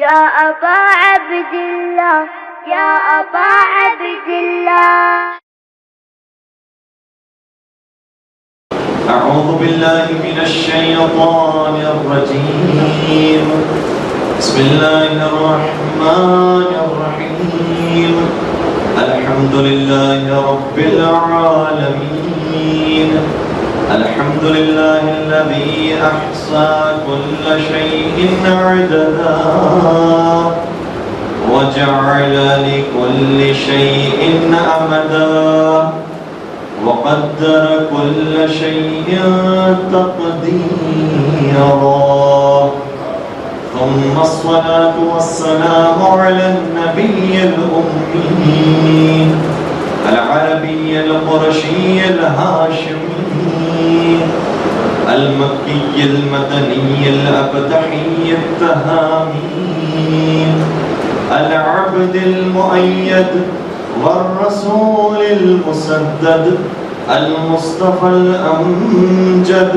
يا أبا عبد الله يا أبا عبد الله. أعوذ بالله من الشيطان الرجيم. بسم الله الرحمن الرحيم. الحمد لله رب العالمين. الحمد لله الذي أحصى كل شيء عددا وجعل لكل شيء أمدا وقدر كل شيء تقديرا. ثم الصلاة والسلام على النبي الأمي العربي القرشي الهاشمي المكي المدني الأبدحي التهامي العبد المؤيد والرسول المسدد المصطفى الأمجد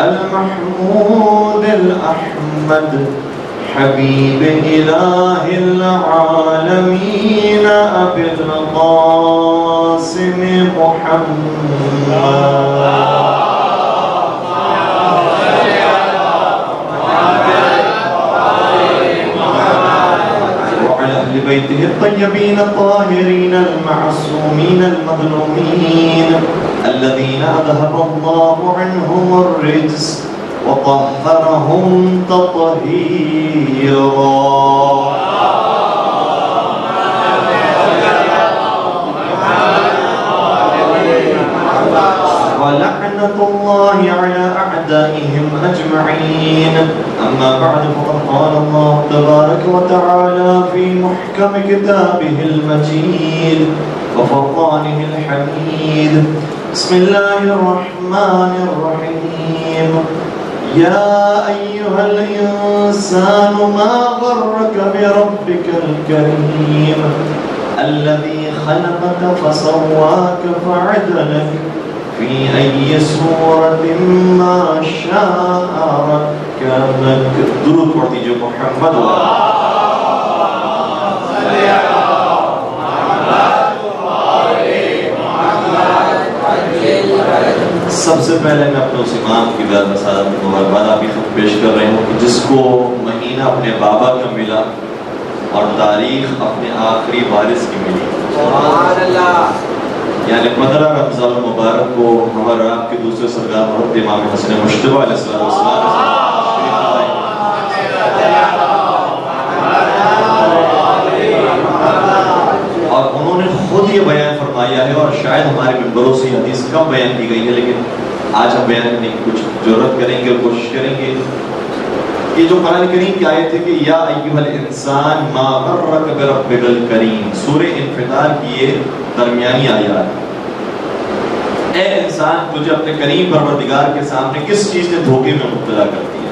المحمود الأحمد حبيب إله العالمين أبي القاسم محمد. بيته الطيبين الطاهرين المعصومين المظلومين الذين أذهب الله عنهم الرجس وطهرهم تطهيرا. ولعنة الله على أعدائهم أجمعين. أما بعد فقد قال الله تبارك وتعالى في محكم كتابه المجيد وفرقانه الحميد. بسم الله الرحمن الرحيم. يا أيها الإنسان ما غرك بربك الكريم الذي خلقك فسواك فعدلك في أي صورة ما شاء ركبك. درود پڑھ دیجئے محمد. سب سے پہلے میں اپنے اس امام کی بیعت مساعدت مبارکباد آپ کی خط پیش کر رہے ہوں کہ جس کو مہینہ اپنے بابا کا ملا اور تاریخ اپنے آخری وارث کی ملی. سبحان اللہ. یعنی 15 رمضان المبارک کو ہمارا آپ کے دوسرے سرکار حضرت امام حسن مجتبی علیہ السلام اور انہوں نے خود یہ بیان فرمایا ہے اور شاید ہمارے ممبروں سے حدیث کم بیان کی گئی ہے لیکن آج ہم بیان کرنے کی کچھ ضرورت کریں گے اور کوشش کریں گے. یہ جو قرآن کریم کی آیت ہے کہ یا ایھا الانسان ما غرک بربک الکریم، سورہ انفطار کی یہ درمیانی آیات. اے انسان تجھے اپنے کریم پروردگار کے سامنے کس چیز نے دھوکے میں مبتلا کر دیا.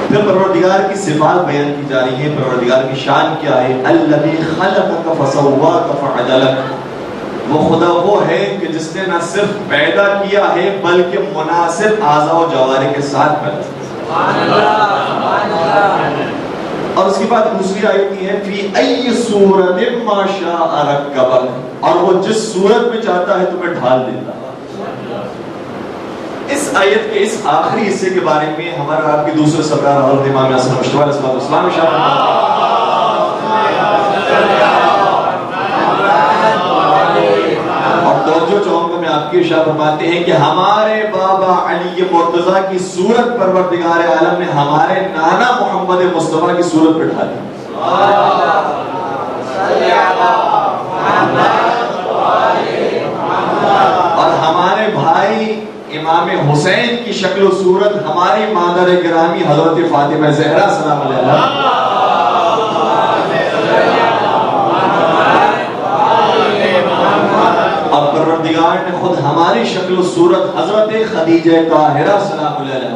پھر پروردگار کی صفات بیان کی جا رہی ہے. پروردگار کی شان کیا ہے؟ الذی خلقک فسواک فعدلک. وہ خدا وہ ہے کہ جس نے نہ صرف پیدا کیا ہے بلکہ مناسب اعضاء و جوارح کے ساتھ پیدا کیا. اور اس کے بعد دوسری آیت یہ ہے فی ای صورت ما شاء رکبک، اور وہ جس صورت میں چاہتا ہے تمہیں ڈھال دیتا ہے. اس آیت کے اس آخری حصے کے بارے میں ہمارا آپ کے دوسرے سرکار حضرت امام حسن مجتبی علیہ السلام ارشاد اور توجہ چاہوں گا میں آپ کی ارشاد فرماتے ہیں کہ ہمارے بابا علی مرتضیٰ کی صورت پروردگار عالم نے ہمارے نانا محمد مصطفیٰ کی صورت پہ ڈھالی. اور ہمارے بھائی امام حسین کی شکل و صورت ہماری مادر گرامی حضرت فاطمہ زہرا سلام علیہا اور پروردگار نے خود ہماری شکل و صورت حضرت خدیجہ طاہرہ سلام علیہا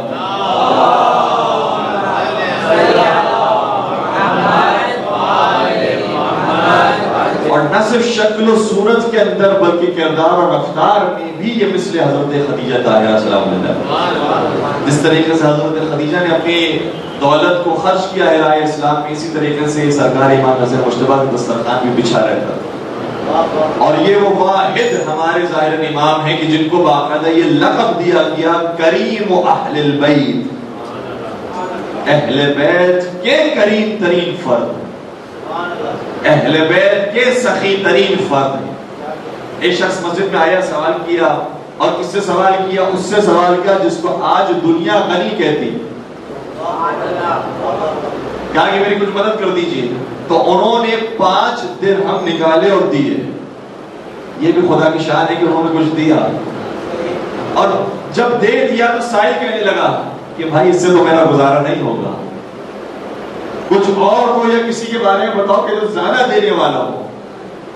اور نہ صرف شکل و صورت کے کے اندر بلکہ کردار اور رفتار میں بھی یہ مثل حضرت خدیجہ طاہرہ سلام اللہ، جس طریقے سے حضرت خدیجہ نے اپنی دولت کو خرچ کیا ہے راہ اسلام میں، اسی طریقے سے سرکار امام حسن مجتبیٰ کے دسترخوان بھی بچھا رہتا تھا۔ اور یہ وہ واحد ہمارے ظاہر امام ہیں کہ جن کو باقاعدہ یہ لقب دیا گیا کریم اہل البیت، اہل بیت کے کریم ترین فرد، اہل بیت کے سخی ترین فرد ہیں۔ ایک شخص مسجد میں آیا، سوال کیا، اور کس سے سوال کیا؟ اس سے سوال کیا جس کو آج دنیا غنی کہتی، کہا کہ میری کچھ مدد کر دیجیے، تو انہوں نے 5 درہم نکالے اور دیے۔ یہ بھی خدا کی شان ہے کہ انہوں نے کچھ دیا، اور جب دے دیا تو سائل کہنے لگا کہ بھائی اس سے تو میرا گزارا نہیں ہوگا، کچھ اور کو یا کسی کے بارے میں بتاؤ کہ جو زیادہ دینے والا ہو۔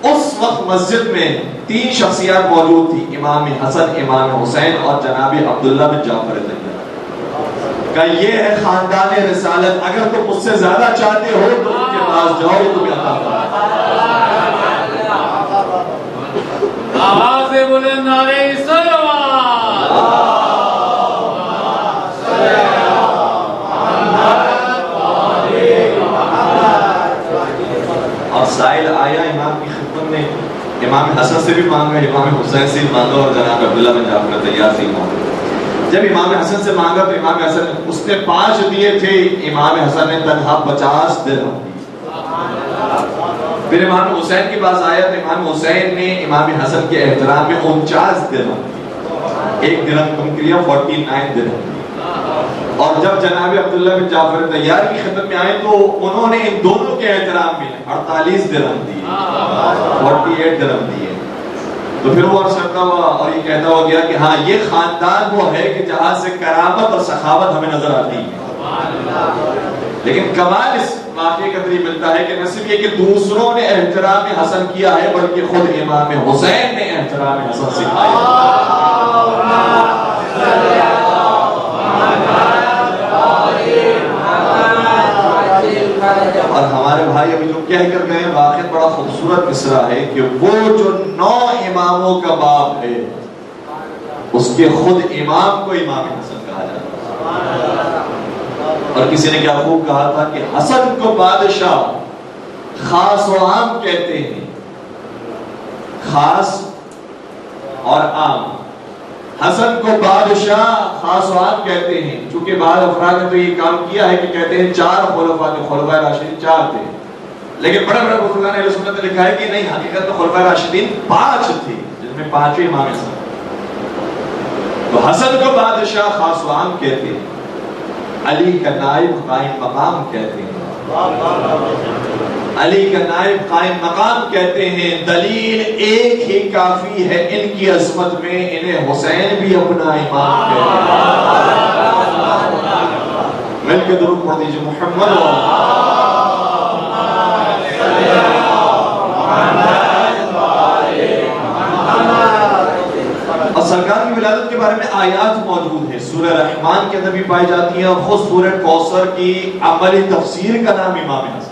اس وقت مسجد میں 3 شخصیات موجود تھی، امام حسن، امام حسین اور جناب عبداللہ بن جعفر طیار۔ کہ یہ ہے خاندان رسالت، اگر تم مجھ سے زیادہ چاہتے ہو تو ان کے پاس جاؤ، تمہیں عطا فرمائے۔ آواز بلند علیہ الصلوات۔ اور سائل آیا امام کی خدمت میں، امام حسن سے بھی مانگا، امام حسین سے بھی مانگا، اور جناب عبداللہ بن جعفر طیار سے مانگا۔ جب امام حسن سے مانگا تو امام حسن اس نے 5 دیے تھے، امام حسن نے تنہا 50 درہم دی۔ پھر امام حسین کے پاس آیا تو امام حسین نے امام حسن کے احترام میں 49 درہم دی، 1 درہم کم کیا، 49 درہم دی۔ اور جب جناب عبداللہ بن جعفر طیار کی خدمت میں آئے تو انہوں نے ان دونوں کے احترام میں 48 درہم دیے، 48 درہم دیے۔ تو پھر وہ عرض کرتا ہوا اور یہ کہتا ہوا گیا کہ ہاں یہ خاندان وہ ہے کہ جہاں سے کرامت اور سخاوت ہمیں نظر آتی ہے۔ لیکن کمال اس واقعے کا طریق ملتا ہے کہ نہ صرف یہ کہ دوسروں نے احترام حسن کیا ہے، بلکہ خود امام حسین نے احترام حسن سکھایا۔ اور ہمارے بھائی ابھی جو کہہ کر گئے واقعہ بڑا خوبصورت مصرع ہے کہ وہ جو 9 اماموں کا باپ ہے اس کے خود امام کو امام حسن کہا جاتا ہے۔ اور کسی نے کیا خوب کہا تھا کہ حسن کو بادشاہ خاص و عام کہتے ہیں، خاص اور عام۔ حسن کو بادشاہ خاص و عام کہتے ہیں، چونکہ بعض افراد نے تو یہ کام کیا ہے کہ کہتے ہیں 4 خلفاء، جو خلفاء راشدین 4 تھے، لیکن بڑے بڑے بزرگان اہل سنت نے لکھا ہے کہ نہیں، حقیقت میں خلفاء راشدین 5 تھے، جس میں 5 امام حسن۔ تو حسن کو بادشاہ خاص و عام کہتے ہیں، علی کا نائب قائم مقام کہتے ہیں، علی کا نائب قائم مقام کہتے ہیں۔ دلیل ایک ہی کافی ہے ان کی عظمت میں، انہیں حسین بھی اپنا امام کہتے ہیں۔ مل کے درود پڑھ دیجئے محمد اور سرکار کی ولادت کے بارے میں آیات موجود ہیں، سورہ رحمان کے اندر بھی پائی جاتی ہیں، اور خود سورہ کوثر کی عملی تفسیر کا نام امام حسن۔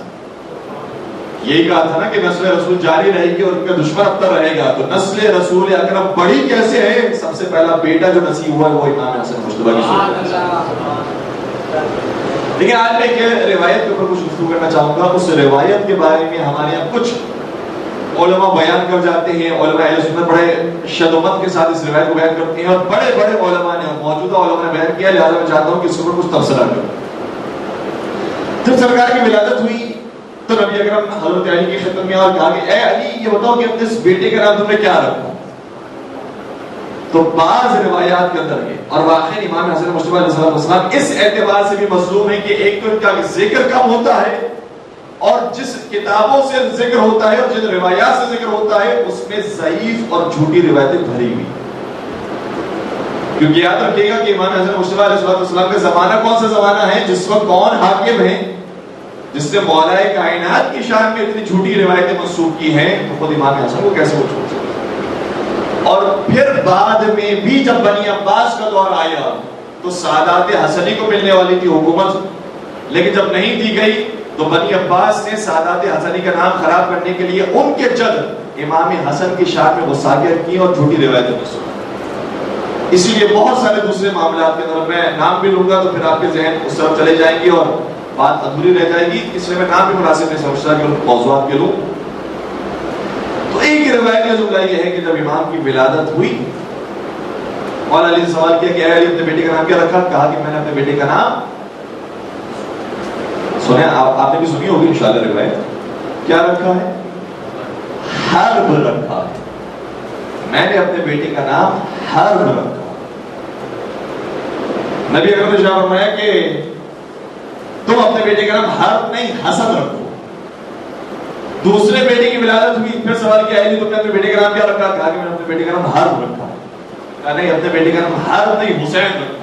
یہی کہا تھا نا کہ نسل رسول جاری رہے گی اور ان کا دشمن ابتر رہے گا، تو نسل رسول اکرم بڑی کیسے ہے؟ سب سے پہلا بیٹا جو نصیب ہوا ہے وہ امام حسن مجتبیٰ کی صورت ہے۔ لیکن آج میں ایک روایت کے اوپر کچھ گفتگو کرنا چاہوں گا۔ اس روایت کے بارے میں ہمارے یہاں کچھ علماء بیان کر جاتے ہیں، علماء اہل سنت بڑے شدت کے ساتھ اس روایت کو بیان کرتے ہیں، اور بڑے بڑے علماء نے، موجودہ علماء نے بیان کیا، لہذا میں چاہتا ہوں کہ اس پر کچھ تبصرہ کروں۔ جب سرکار کی ولادت ہوئی تو نبی اکرم حضرت علی کی خدمت میں اور کہا کہ اے علی یہ بتاؤ کہ اپنے اس بیٹے کا نام تم نے کیا رکھا؟ تو بعض روایات کے اندر ہے، اور واقعی امام حسن مجتبیٰ علیہ السلام اس اعتبار سے بھی مظلوم ہے کہ ایک تو ان کا ذکر کم ہوتا ہے، اور جس کتابوں سے ذکر ہوتا ہے اور جن روایات سے ذکر ہوتا ہے اس میں ضعیف اور جھوٹی روایتیں بھری ہوئی۔ کیونکہ یاد رکھیے گا کہ امام حسن مجتبیٰ علیہ السلام کا زمانہ کون سا زمانہ ہے جس وقت کون حاکم ہے، جس سے مولا کائنات کی شان میں اتنی جھوٹی روایتیں منسوب کی ہیں، تو خود امام حسن کو کیسے وہ چھوڑ سکتے؟ اور پھر بعد میں بھی جب بنی عباس کا دور آیا تو سادات حسنی کو ملنے والی تھی حکومت، لیکن جب نہیں دی گئی تو بنی عباس نے سادات حسنی کا نام خراب کرنے کے لیے ان کے جد امام حسن کی شان میں غصاگیت کی اور جھوٹی روایتیں میں سنا. اسی لیے بہت سارے دوسرے معاملات کے اندر میں نام بھی لوں گا تو پھر آپ کے ذہن اس طرف چلے جائیں گے اور بات ادھوری رہ جائے گی، اس لیے میں نام بھی مناسب نہیں سمجھتا کہ ان موضوعات کے لوں. تو ایک روایت کا جملہ یہ ہے کہ جب امام کی ولادت ہوئی مولا علی نے سوال کیا کہ اے علی اپنے بیٹے کا نام کیا رکھا؟ کہا کہ میں نے اپنے بیٹے کا نام، سنیں آپ نے بھی سنی ہوگی انشاءاللہ روایت، کیا رکھا ہے؟ حرب رکھا ہے. میں نے اپنے بیٹے کا نام حرب رکھا. نبی اکرم نے فرمایا کہ تم اپنے بیٹے کا نام حرب نہیں حسن رکھو. دوسرے بیٹے کی ولادت ہوئی، پھر سوال کیا ہے تم نے اپنے بیٹے کا نام کیا رکھا؟ کہا کہ میں نے اپنے بیٹے کا نام حرب رکھا. کہا نہیں، اپنے بیٹے کا نام حرب نہیں حسین رکھو.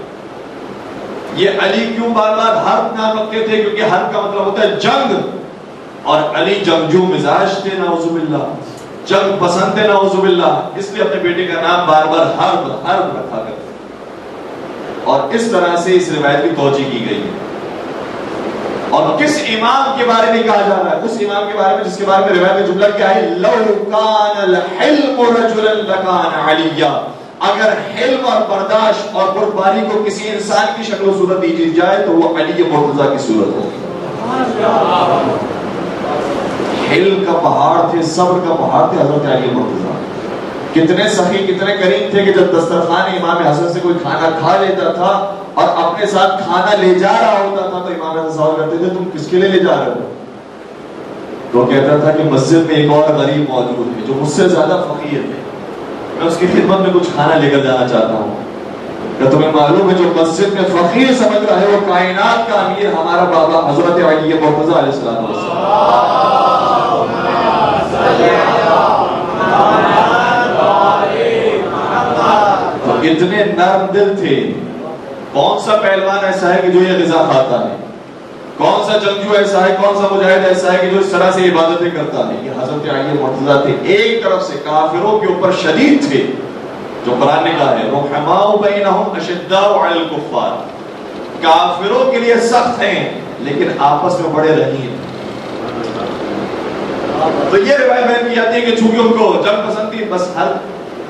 یہ علی کیوں بار بار حرب نام رکھتے تھے؟ کیونکہ حرب کا مطلب ہوتا ہے جنگ، اور علی جنگجو مزاج تھے نعوذ باللہ، جنگ پسند تھے نعوذ باللہ، اس لیے اپنے بیٹے کا نام بار بار حرب حرب رکھا کرتے. اور اس طرح سے اس روایت کی توجیہ کی گئی ہے. اور کس امام کے بارے میں کہا جا رہا ہے؟ اس امام کے بارے میں جس کے بارے میں روایت میں جملہ کیا ہے؟ لو کان الحلم رجلا لکان علیہ. اگر حلم اور برداشت اور قربانی کو کسی انسان کی شکل و صورت دی جائے تو وہ علی مرتضیٰ کی صورت ہوگی. حلم کا پہاڑ تھے، صبر کا پہاڑ تھے حضرت علی مرتضیٰ. کتنے سخی، کتنے کریم تھے کہ جب دسترخوان امام حسن سے کوئی کھانا کھا لیتا تھا اور اپنے ساتھ کھانا لے جا رہا ہوتا تھا تو امام حسن سوال کرتے تھے تم کس کے لیے لے جا رہے ہو؟ تو کہتا تھا کہ مسجد میں ایک اور غریب موجود ہے جو مجھ سے زیادہ فقیر ہے، میں اس کی خدمت میں کچھ کھانا لے کر جانا چاہتا ہوں. کہ تمہیں معلوم ہے جو مسجد میں فقیر سمجھ رہا ہے وہ کائنات کا امیر ہمارا بابا حضرت علی مرتضیٰ علیہ السلام. تو اتنے نرم دل تھے. کون سا پہلوان ایسا ہے کہ جو یہ غذا کھاتا ہے؟ کون سا جنگجو ایسا ہے، کون سا مجاہد ایسا ہے کہ جو اس طرح سے عبادتیں کرتا ہے؟ یہ حضرت علی مرتضیٰ تھے. ایک طرف سے کافروں کے اوپر شدید تھے، جو قرآن نے کہا ہے رحماء بینہم اشداء علی الکفار، کافروں کے لیے سخت ہیں لیکن آپس میں بڑے رحیم. تو یہ روایت بیان کی جاتی ہے کہ چونکہ ان کو جنگ پسند تھی بس ہر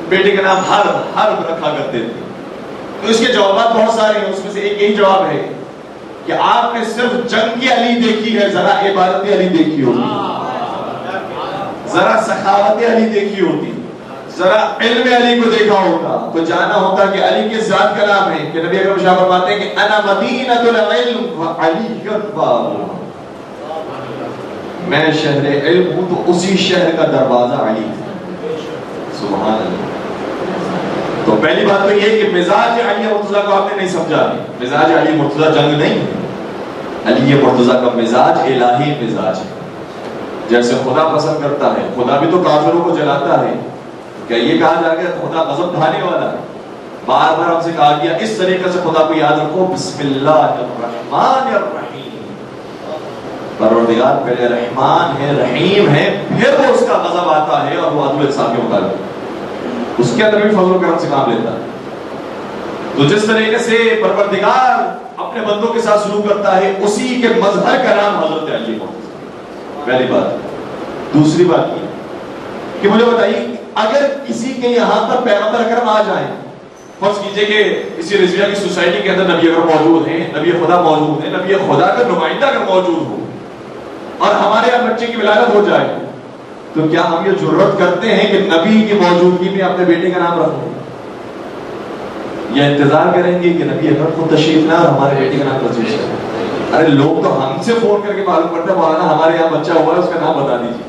بیٹے کا نام حرب رکھا کرتے تھے. تو اس کے جوابات بہت سارے ہیں، اس میں سے ایک یہی جواب ہے کہ آپ نے صرف جنگ علی دیکھی ہے، ذرا عبادت علی دیکھی ہوتی، ذرا سخاوت علی دیکھی ہوتی، ذرا علم علی کو دیکھا ہوتا تو جانا ہوتا کہ علی کے ذات کا نام ہے کہ نبی اکرم شاہ فرماتے ہیں کہ انا مدینۃ العلم وعلی بابها، میں شہر علم ہوں تو اسی شہر کا دروازہ علی ہے. سبحان اللہ. تو پہلی بات تو یہ کہ مزاج علی مرتضیٰ کو آپ نے نہیں سمجھا. مزاج علی مرتضیٰ جنگ نہیں ہے، علی مرتضیٰ کا مزاج الہی مزاج ہے. جیسے خدا پسند کرتا ہے، خدا بھی تو کافروں کو جلاتا ہے. کیا یہ کہا جا گیا خدا غضب ڈھانے والا ہے؟ بار بار ہم سے کہا گیا اس طریقے سے خدا کو یاد رکھو، بسم اللہ الرحمن الرحیم. پروردگار پہلے رحمان ہے، رحیم ہے، پھر وہ اس کا غضب آتا ہے اور وہ عدل و انصاف کے مطابق اس کے اندر بھی فضل و کرم سے کام لیتا ہے. تو جس طریقے سے پروردگار اپنے بندوں کے ساتھ سلوک کرتا ہے اسی کے مظہر کا نام حضرت علی مرتضیٰ. پہلی بات. دوسری بات یہ کہ مجھے بتائیے اگر کسی کے یہاں پر پیغمبر اکرم آ جائیں، فرض کیجئے کہ اسی رضویہ کی سوسائٹی کے اندر نبی اکرم موجود ہیں، نبی خدا موجود ہیں، نبی خدا کا نمائندہ اگر موجود ہو اور ہمارے یہاں بچے کی ولادت ہو جائے تو کیا ہم یہ جرات کرتے ہیں کہ نبی کی موجودگی میں اپنے بیٹے کا نام رکھیں؟ یا انتظار کریں گے کہ نبی اکرم خود تشریف لائیں اور ہمارے بیٹے کا نام تشریف لائیں؟ ارے لوگ تو ہم سے فون کر کے معلوم کرتے ہیں مولانا ہمارے یہاں بچہ ہوا ہے اس کا نام بتا دیجیے.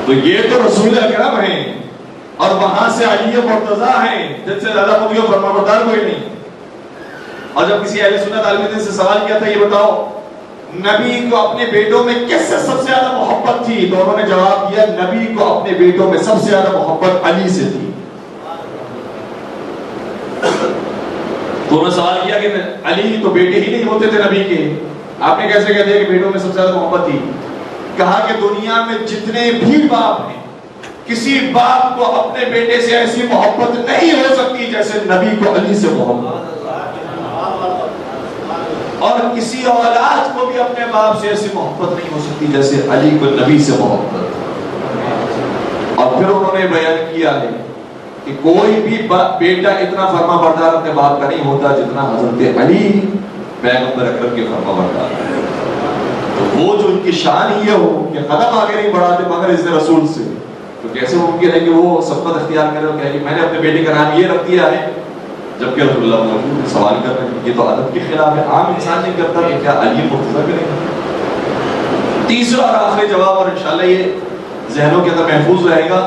تو یہ تو رسول اکرم ہیں اور وہاں سے علی مرتضیٰ ہیں جن سے زیادہ خودی و فرمانبردار کوئی نہیں. اور جب کسی اہل سنت عالم دین سے سوال کیا تھا یہ بتاؤ نبی کو اپنے بیٹوں میں کس سے سب سے زیادہ محبت تھی، تو انہوں نے جواب دیا نبی کو اپنے بیٹوں میں سب سے زیادہ محبت علی سے تھی. تو انہوں نے سوال کیا کہ علی تو بیٹے ہی نہیں ہوتے تھے نبی کے، آپ نے کیسے کہہ دیا کہ بیٹوں میں سب سے زیادہ محبت تھی؟ کہا کہ دنیا میں جتنے بھی باپ ہیں کسی باپ کو اپنے بیٹے سے ایسی محبت نہیں ہو سکتی جیسے نبی کو علی سے محبت. اور کسی اولاد کو بھی اپنے باپ سے ایسی محبت نہیں ہو سکتی جیسے علی کو نبی سے محبت. اور پھر انہوں نے بیان کیا ہے کہ کوئی بھی بیٹا اتنا فرما بردار اپنے باپ کا نہیں ہوتا جتنا حضرت علی پیغمبر اکرم کے فرما بردار ہے. تو وہ جو ان کی شان یہ ہو کہ قدم آگے نہیں بڑھاتے مگر اس نے رسول سے، تو کیسے ممکن ہے کہ وہ سبقت اختیار کرے اور کہے کہ میں نے اپنے بیٹے کا نام یہ رکھ دیا ہے جبکہ رسول اللہ موجود سوال کر رہے ہیں؟ یہ تو ادب کے خلاف ہے. عام انسان نہیں کرتا کہ کیا علی مرتضیٰ کرے گا. تیسرا اور آخری جواب، اور انشاءاللہ یہ ذہنوں کے اندر محفوظ رہے گا،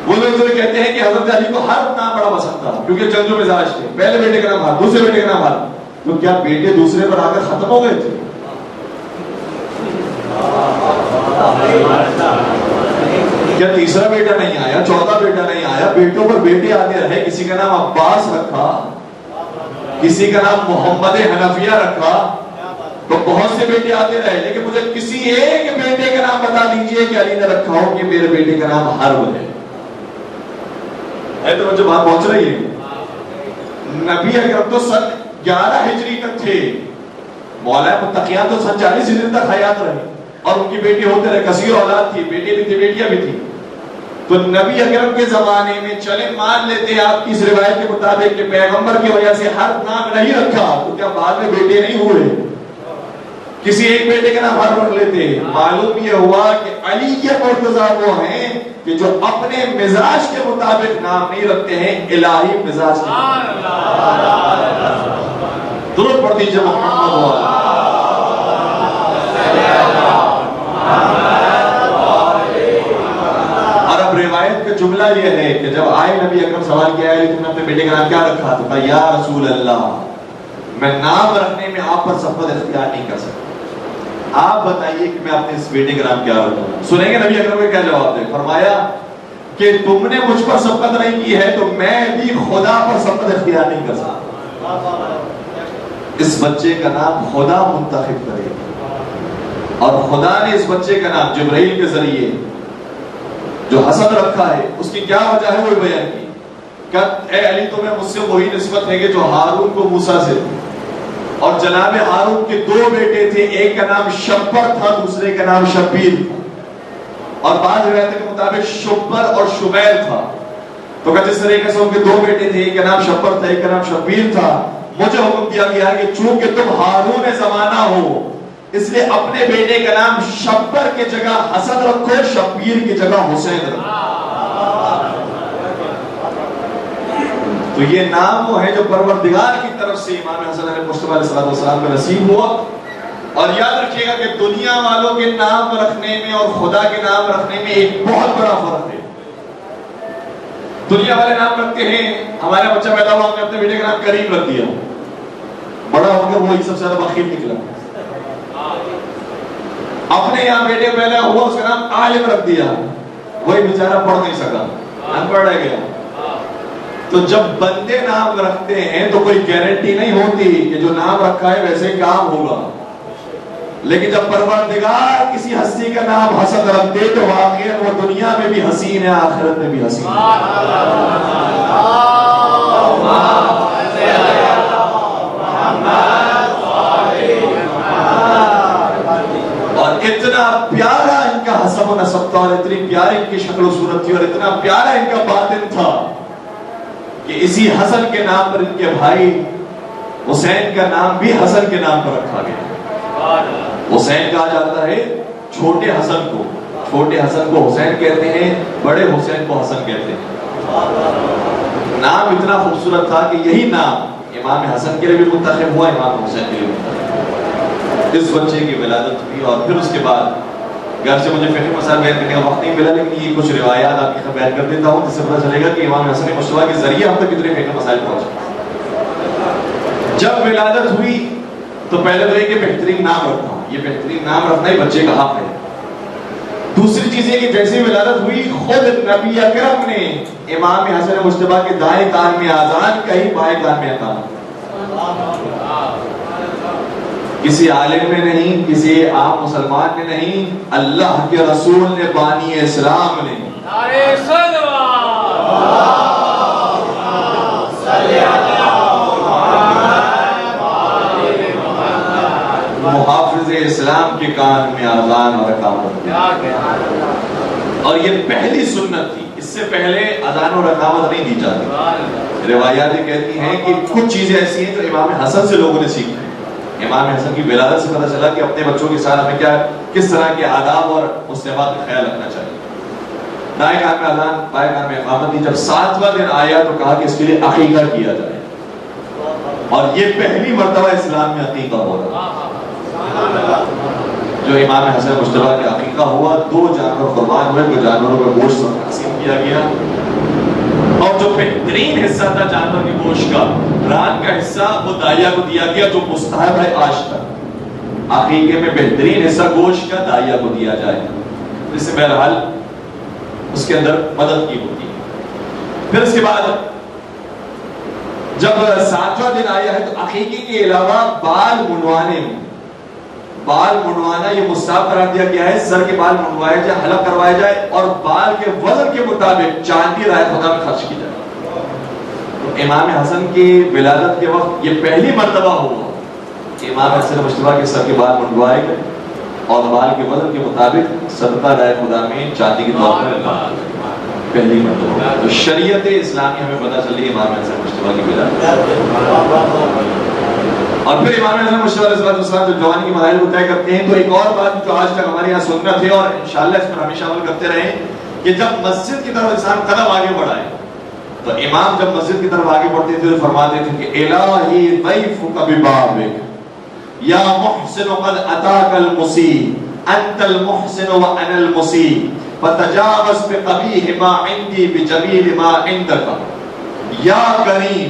وہ لوگ کہتے ہیں کہ حضرت علی کو ہر نام بڑا پسند تھا کیونکہ جنگجو مزاج تھے، پہلے بیٹے کا نام ہر، دوسرے بیٹے کا نام ہر. تو کیا بیٹے دوسرے پر آ کر ختم ہو گئے تھے؟ کیا تیسرا بیٹا نہیں آیا، چوتھا بیٹا نہیں آیا؟ بیٹوں پر بیٹے آتے رہے. کسی کا نام عباس رکھا، کسی کا نام محمد حنفیہ رکھا، تو بہت سے بیٹے آتے رہے. لیکن مجھے کسی ایک بیٹے کا نام بتا دیجئے کہ علی نے رکھا ہو کہ میرے بیٹے کا نام حرب ہے. تو مجھے بات پہنچ رہی ہے. نبی اکرم تو سن 11 ہجری تک تھے، مولا متقیہ تو سن 40 ہجری تک حیات رہے، اور ان کی بیٹی ہوتے رہے، کثیر اولاد تھی، بیٹے بھی تھے بیٹیاں بھی تھی. تو نبی اکرم کے زمانے میں چلے مان لیتے ہیں آپ کی اس روایت کے مطابق کہ پیغمبر کی وجہ سے ہر نام نہیں رکھا، تو کیا بعد میں بیٹے نہیں ہوئے؟ کسی ایک بیٹے کا نام ہر رکھ لیتے. معلوم یہ ہوا کہ علی کے مرتضیٰ وہ ہیں کہ جو اپنے مزاج کے مطابق نام نہیں رکھتے ہیں، الہی مزاج کے درود پڑھ دیجئے محمد. اور اب روایت کا جملہ یہ ہے کہ جب آئے نبی اکرم سوال کیا ہے تم نے اپنے بیٹے کا نام کیا رکھا؟ تو کہا یا رسول اللہ میں نام رکھنے میں آپ پر سبقت اختیار نہیں کر سکتا، آپ بتائیے کہ میں اپنے اس بیٹے کا نام کیا رکھوں. سنیں گے نبی اکرم نے کیا جواب دے. فرمایا کہ تم نے مجھ پر سبقت نہیں کی ہے تو میں بھی خدا پر سبقت اختیار نہیں کر سکتا. اس بچے کا نام خدا منتخب کرے، اور خدا نے اس بچے کا نام جبرائیل کے ذریعے جو حسن رکھا ہے اس کی کیا وجہ ہے وہ بیان کی. کہ اے علی تمہیں مجھ سے وہی نسبت ہے کہ جو ہارون کو موسیٰ سے، اور جناب ہارون کے 2 بیٹے تھے، ایک کا نام شبر تھا دوسرے کا نام شبیر تھا، اور بعض روایتوں کے مطابق شبر اور شبیر تھا. تو کہ جس طریقے سے ان کے 2 بیٹے تھے، ایک کا نام شبر تھا ایک کا نام شبیر تھا، مجھے حکم دیا گیا کہ چونکہ تم ہارون زمانہ ہو اس لیے اپنے بیٹے کا نام شبر کے جگہ حسن رکھو، شبیر کی جگہ حسین رکھو. تو یہ نام وہ ہے جو پروردگار کی طرف سے امام حسن علیہ السلام کو نصیب ہوا. اور یاد رکھیے گا کہ دنیا والوں کے نام رکھنے میں اور خدا کے نام رکھنے میں ایک بہت بڑا فرق ہے. دنیا والے نام رکھتے ہیں، ہمارا بچہ پیدا ہوا ہم نے اپنے بیٹے کا نام کریم رکھ دیا، بڑا ہو کر وہی سب سے زیادہ بخیل نکلا. اپنے یہاں بیٹے پیدا ہوا اس کا نام عالم رکھ دیا، وہی بیچارہ پڑھ نہیں سکا، ان پڑھ رہ گیا. تو جب بندے نام رکھتے ہیں تو کوئی گارنٹی نہیں ہوتی کہ جو نام رکھا ہے ویسے کام ہوگا. لیکن جب پروردگار کسی ہستی کا نام حسن رکھ دے تو واقعا وہ دنیا میں بھی حسین ہے، آخرت میں بھی حسین ہے. اور اتنا پیارا ان کا حسب و نسب تھا، اور اتنی پیاری ان کی شکل و صورت تھی، اور اتنا پیارا ان کا باطن تھا کہ اسی حسن کے نام پر ان کے بھائی حسین کا نام بھی حسن کے نام پر رکھا گیا. حسین کہا جاتا ہے چھوٹے حسن کو، چھوٹے حسن کو حسین کہتے ہیں، بڑے حسین کو حسن کہتے ہیں. نام اتنا خوبصورت تھا کہ یہی نام امام حسن کے لیے بھی منتخب ہوا، امام حسین کے لیے منتخب. اس بچے کی ولادت ہوئی، اور پھر اس کے بعد گھر سے مجھے فقہ مسائل بیان کرنے کا وقت نہیں ملا، لیکن یہ کچھ روایات آپ کی بیان کر دیتا ہوں جس سے پتہ چلے گا کہ امام حسن مصطفیٰ کے ذریعے ہم تک کتنے فقہ مسائل پہنچے. جب ولادت ہوئی تو پہلے تو ایک بہترین نام رکھا، یہ بہترین نام رکھنا ہی بچے کا حق ہے. دوسری چیز یہ کہ جیسے ولادت ہوئی خود نبی اکرم نے امام حسن مصطفیٰ کے دائیں کان میں آذان کہی، بائیں کان میں اقامت. کسی عالم میں نہیں، کسی عام مسلمان نے نہیں، اللہ کے رسول نے، بانی اسلام نے. نعرہ صلوات محافظ اسلام کے کان میں اذان اور اقامت. اور یہ پہلی سنت تھی، اس سے پہلے اذان اور اقامت نہیں دی جاتی. روایات کہتی ہیں کہ کچھ چیزیں ایسی ہیں جو امام حسن سے لوگوں نے سیکھی. امام حسن کی ولادت سے پتہ چلا کہ اپنے بچوں کے ساتھ ہمیں کس طرح کے آداب اور مستحبات کا خیال رکھنا چاہیے. دائیں کان میں اذان، بائیں کان میں اقامت دی. جب 7واں دن آیا تو کہا کہ اس کے لیے عقیقہ کیا جائے، اور یہ پہلی مرتبہ اسلام میں عقیقہ ہو رہا. جو امام حسن مجتبیٰ کا عقیقہ ہوا، 2 جانور قربان ہوئے، 2 جانوروں کا گوشت تقسیم کیا گیا، اور جو بہترین حصہ تھا جانور کے گوشت کا، رات کا حصہ، وہ داعیہ کو دیا گیا، جو مستحب ہے آج تک. عقیقے میں بہترین حصہ گوشت کا داعیہ کو دیا جائے، جس سے بہرحال اس کے اندر مدد کی ہوتی ہے. پھر اس کے بعد جب 7واں دن آیا ہے تو عقیقے کے علاوہ بال منڈوانا یہ مستحب قرار دیا گیا ہے. سر کے بال منڈوائے جائے، حلق کروائے جائے، اور بال کے وزن کے مطابق چاندی رائے خدا میں خرچ کی جائے. تو امام حسن کی ولادت کے وقت یہ پہلی مرتبہ ہوا کہ امام حسن مجتبیٰ کے سر کے بال منڈوائے گئے اور بال کے وزن کے مطابق صدقہ رائے خدا میں چاندی کے طور پر پہلی مرتبہ. تو شریعت اسلامی ہمیں پتہ چلی امام حسن مجتبیٰ کی ولادت. اور پھر امام حسن مجتبیٰ علیہ السلام جب جوانی کی مراحل کو طے کرتے ہیں تو ایک اور بات جو آج تک ہمارے یہاں سنت ہے اور انشاءاللہ اس پر ہمیشہ عمل کرتے رہیں، کہ جب مسجد کی طرف انسان قدم آگے بڑھائے تو امام جب مسجد کی طرف آگے بڑھتے تھے تو فرماتے تھے کہ الہی ضیفک ببابک یا محسن قد اتاک المسیء انت المحسن وانا المسیء فتجاوز بقبیح ما عندی بجمیل ما عندک یا کریم.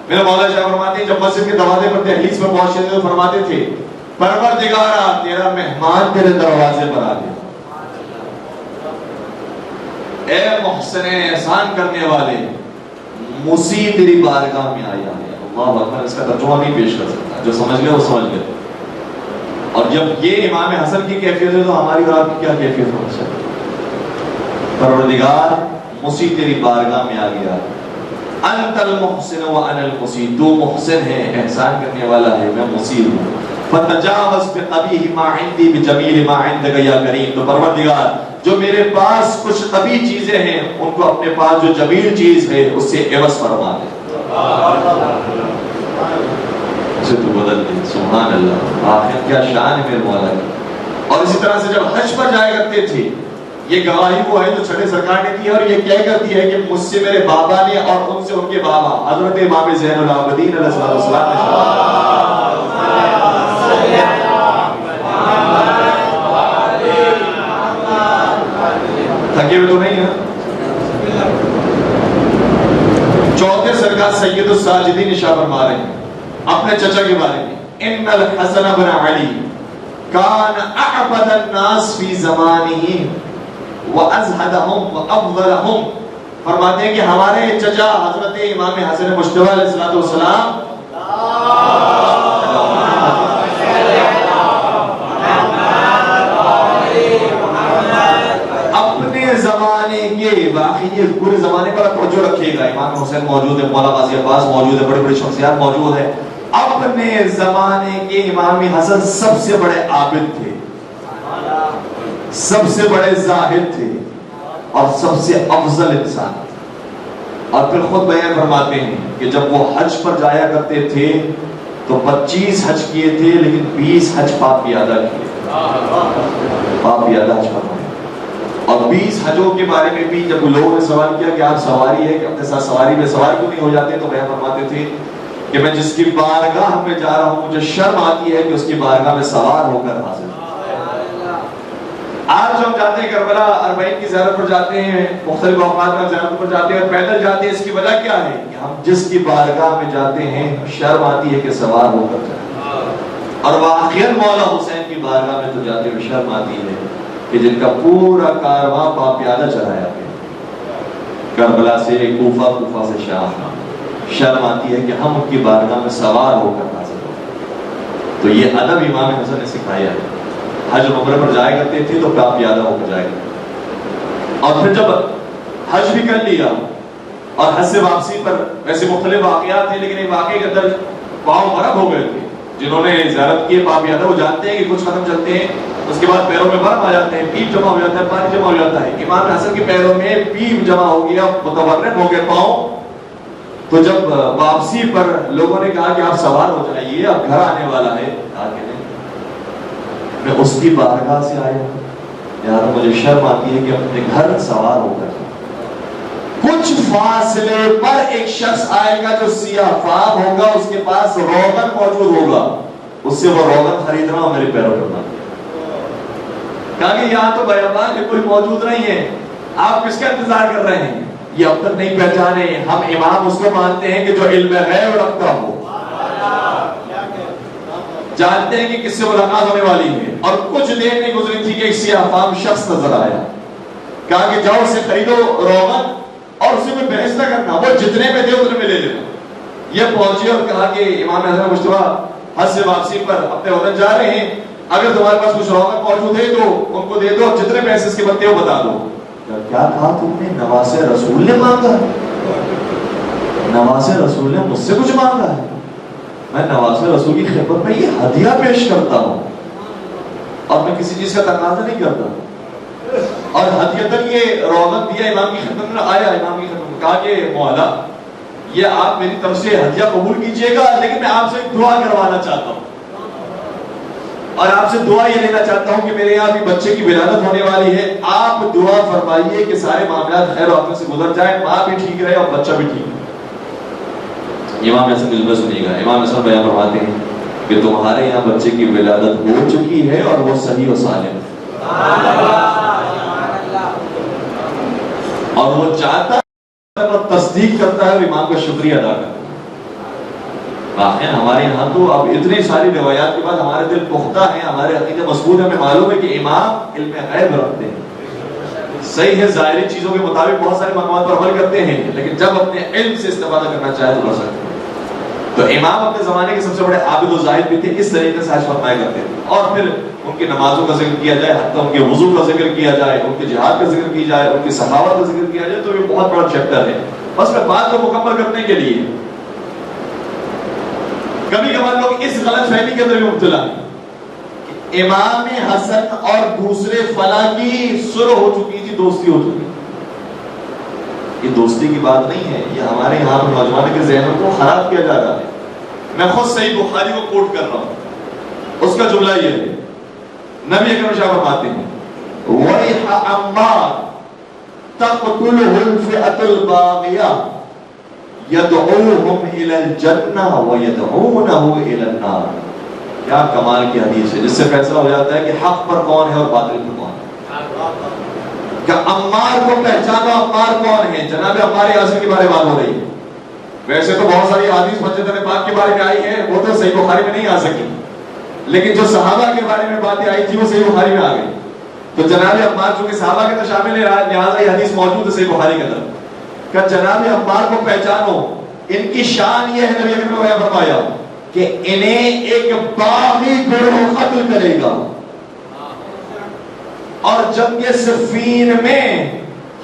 میرے مولا شاہ فرماتے ہیں جب مسجد کے دروازے پر دہلیز پر پہنچتے تھے تو فرماتے تھے پروردگارا تیرا مہمان تیرے دروازے پر آ گیا، اے محسن احسان کرنے والے مسیح تیری بارگاہ میں آیا ہے. اللہ اکبر. اس کا ترجمہ نہیں پیش کر سکتا، جو سمجھ گئے وہ سمجھ گئے. اور جب یہ امام حسن کی کیفیت ہے تو ہماری اور آپ کی کیا کیفیت ہونا چاہیے؟ پروردگار مسیح تیری بارگاہ میں آ گیا، انت المحسن وانا المسیء، تو محسن ہے، احسان کرنے والا ہے، میں مسیء ہوں. فتجاوز بقبیح ما عندی بجمیل ما عندک یا کریم. تو پروردگار جو میرے پاس کچھ قبیح چیزیں ہیں ان کو اپنے پاس جو جمیل چیز ہے اس سے عوض فرما دے، اسے تو بدل دے. سبحان اللہ. آخر کیا شان ہے میرے مولا کی. اور اسی طرح سے جب حج پر جایا کرتے تھے، یہ گواہی وہ ہے جو چھٹے سرکار نے دی ہے، اور یہ کیا کرتی ہے کہ مجھ سے میرے بابا نے اور ان سے ان کے بابا حضرت امام زین العابدین علیہ السلام نے تھکے ہوئے تو نہیں ہیں. چوتھے سرکار سید الساجدین نشا فرما رہے ہیں اپنے چچا کے بارے میں، ان الحسن بن علی کان اعبد الناس فی زمانہ وازہدہم وافضلہم. فرماتے ہیں کہ ہمارے چچا حضرت امام حسن مجتبیٰ علیہ السلام اپنے زمانے کے، باقی یہ پورے زمانے پر توجہ رکھیے گا، امام حسین موجود ہے، مولا غازی عباس موجود ہے، بڑے بڑے شخصیات موجود ہیں. اپنے زمانے کے امام حسن سب سے بڑے عابد تھے، سب سے بڑے زاہد تھے، اور سب سے افضل انسان تھے. اور پھر خود بیان فرماتے ہیں کہ جب وہ حج پر جایا کرتے تھے تو 25 حج کیے تھے لیکن 20 حج پاک پیادہ کیے، پاک پیادہ حج فرمائے. اور 20 حجوں کے بارے میں بھی جب لوگوں نے سوال کیا کہ آپ سواری ہے کہ اپنے ساتھ سواری میں سوار کیوں نہیں ہو جاتے، تو بیان فرماتے تھے کہ میں جس کی بارگاہ میں جا رہا ہوں مجھے شرم آتی ہے کہ اس کی بارگاہ میں سوار ہو کر حاضر. آج جو ہم جاتے ہیں کربلا 40 کی زیارت پر جاتے ہیں، مختلف اوقات میں زیارت پر جاتے ہیں اور پیدل جاتے ہیں، اس کی وجہ کیا ہے کہ ہم جس کی بارگاہ میں جاتے ہیں شرم آتی ہے کہ سوار ہو کر جائیں. اور واقعا مولا حسین کی بارگاہ میں تو جاتے ہوئے شرم آتی ہے کہ جن کا پورا کارواں پا پیادہ چلایا گیا کربلا سے کوفہ، کوفہ سے شام. شرم آتی ہے کہ ہم ان کی بارگاہ میں سوار ہو کر حاضر ہو. تو یہ ادب امام حسن نے سکھایا ہے. حج عمرہ پر جایا کرتے تھے تو پا پیادہ ہو کر جایا کرتے. اور پھر جب حج بھی کر لیا اور حج سے واپسی پر ویسے مختلف واقعات ہیں لیکن ایک واقعے کے اندر پاؤں غرق ہو گئے تھے. جنہوں نے زیارت کی پاپ یاد ہے وہ جانتے ہیں کہ کچھ قدم چلتے ہیں اس کے بعد پیروں میں برم آ جاتے ہیں، پیپ جمع ہو جاتا ہے، پانی جمع ہو جاتا ہے. امام حسن کے پیروں میں پیپ جمع ہو گیا، متورم ہو گئے پاؤں. تو جب واپسی پر لوگوں نے کہا کہ آپ سوار ہو جائیے، اب گھر آنے والا ہے، میں اس کی بارگاہ سے آیا ہوں یار، مجھے شرم آتی ہے کہ اپنے گھر سوار ہو کر کچھ فاصلے پر ایک شخص آئے گا جو سیاہ فام ہوگا، اس کے پاس روغن موجود ہوگا، اس سے وہ روغن خریدنا اور میرے پیروں پر مارنا. کہا کہ یہاں تو بیابان میں کوئی موجود نہیں ہے، آپ کس کا انتظار کر رہے ہیں؟ یہ اب تک نہیں پہچانے. ہم امام اس کو مانتے ہیں کہ جو علم غیب رکھتا ہو، جانتے ہیں کہ کس سے ملاقات ہونے والی ہے. اور کچھ دیر نہیں گزری تھی کہ ایک سیاہ فام شخص نظر آیا. کہا کہ جاؤ اسے خریدو روغن اور اسے میں بحث نہ کرنا، وہ جتنے میں دے اتنے میں لے لینا. یہ پہنچے اور کہا کہ امام حسن مجتبیٰ حج سے واپسی پر اپنے وطن جا رہے ہیں، اگر تمہارے پاس کچھ روغن موجود ہے تو ان کو دے دو، جتنے پیسے اس کے بنتے ہو بتا دو. کیا کہا تم نے؟ نواسے رسول نے مانگا؟ نواسے رسول نے مجھ سے کچھ مانگا ہے؟ میں نواسے رسول کی خدمت میں یہ ہدیہ پیش کرتا ہوں اور میں کسی چیز کا تقاضا نہیں کرتا. اور ہدیتاً یہ روغن دیا، امام کی خدمت میں آیا، امام کی خدمت میں کہا کہ مولا یہ آپ میری طرف سے ہدیہ قبول کیجئے گا، لیکن میں آپ سے ایک دعا کروانا چاہتا ہوں اور آپ سے دعا یہ لینا چاہتا ہوں کہ میرے یہاں بھی بچے کی ولادت ہونے والی ہے، آپ دعا فرمائیے کہ سارے معاملات خیر و عافیت سے گزر جائیں، ماں بھی ٹھیک رہے اور بچہ بھی ٹھیک رہے. امام حسن کی ذمہ سنیے گا. امام حسن بیان فرماتے ہیں کہ تمہارے یہاں بچے کی ولادت ہو چکی ہے اور وہ صحیح و سالم اور وہ چاہتا ہے اور تصدیق کرتا ہے اور امام کا شکریہ ادا کرتا ہے. واقعا ہمارے یہاں تو اب اتنی ساری روایات کے بعد ہمارے دل پختہ ہیں، ہمارے عقیدے مضبوط ہے. ہمیں معلوم ہے کہ امام علم غیب رکھتے ہیں. صحیح ہے ظاہری چیزوں کے مطابق بہت سارے مقامات پر عمل کرتے ہیں، لیکن جب اپنے علم سے استفادہ کرنا چاہے تو کر سکتے ہیں. تو امام اپنے زمانے کے سب سے بڑے عابد و زاہد بھی تھے، اس طریقے سے حج فرمایا کرتے تھے. اور پھر ان کی نمازوں کا ذکر کیا جائے، حتیٰ ان کے وضو کا ذکر کیا جائے، ان کے جہاد کا ذکر کیا جائے، ان کی سخاوت کا ذکر کیا جائے تو یہ بہت بڑا چیپٹر ہے. بس میں بات کو مکمل کرنے کے لیے کبھی کبھار لوگ اس غلط فہمی کے اندر بھی مبتلا ہیں کہ امام حسن اور دوسرے فلاں کی صلح ہو چکی تھی، دوستی ہو چکی. یہ دوستی کی بات نہیں ہے، یہ ہمارے یہاں پر نوجوانوں کے ذہنوں کو خراب کیا جا رہا ہے. میں خود صحیح بخاری کو کوٹ کر رہا ہوں، اس کا جملہ یہ ہے، نبی اکرم صلی اللہ علیہ وسلم فرماتے ہیں وَيْحَ عَمَّارٍ تَقْتُلُهُ الْفِئَةُ الْبَاغِيَةُ يَدْعُوهُمْ إِلَى الْجَنَّةِ وَيَدْعُونَهُ إِلَى النَّارِ. کیا کمال کی حدیث ہے جس سے فیصلہ ہو جاتا ہے کہ حق پر کون ہے اور باطل پر کون ہے. کہ عمار کو پہچانو، عمار کون ہے. جناب عمار یاسر کے بارے میں بات ہو رہی ہے. ویسے تو بہت ساری حدیث مسجد پاک کے بارے میں آئی ہے، وہ تو صحیح بخاری میں نہیں آ سکی، لیکن جو صحابہ کے بارے میں باتیں آئی تھی وہ صحیح بخاری میں آ گئی. تو جناب عمار چونکہ صحابہ کے تو شامل ہے، لہٰذا یہ حدیث موجود ہے صحیح بخاری کے اندر. کہ جناب عمار کو پہچانو، ان کی شان یہ ہے، نبی اکرم نے فرمایا کہ انہیں ایک باغی گروہ قتل کرے گا. اور جنگ صفین میں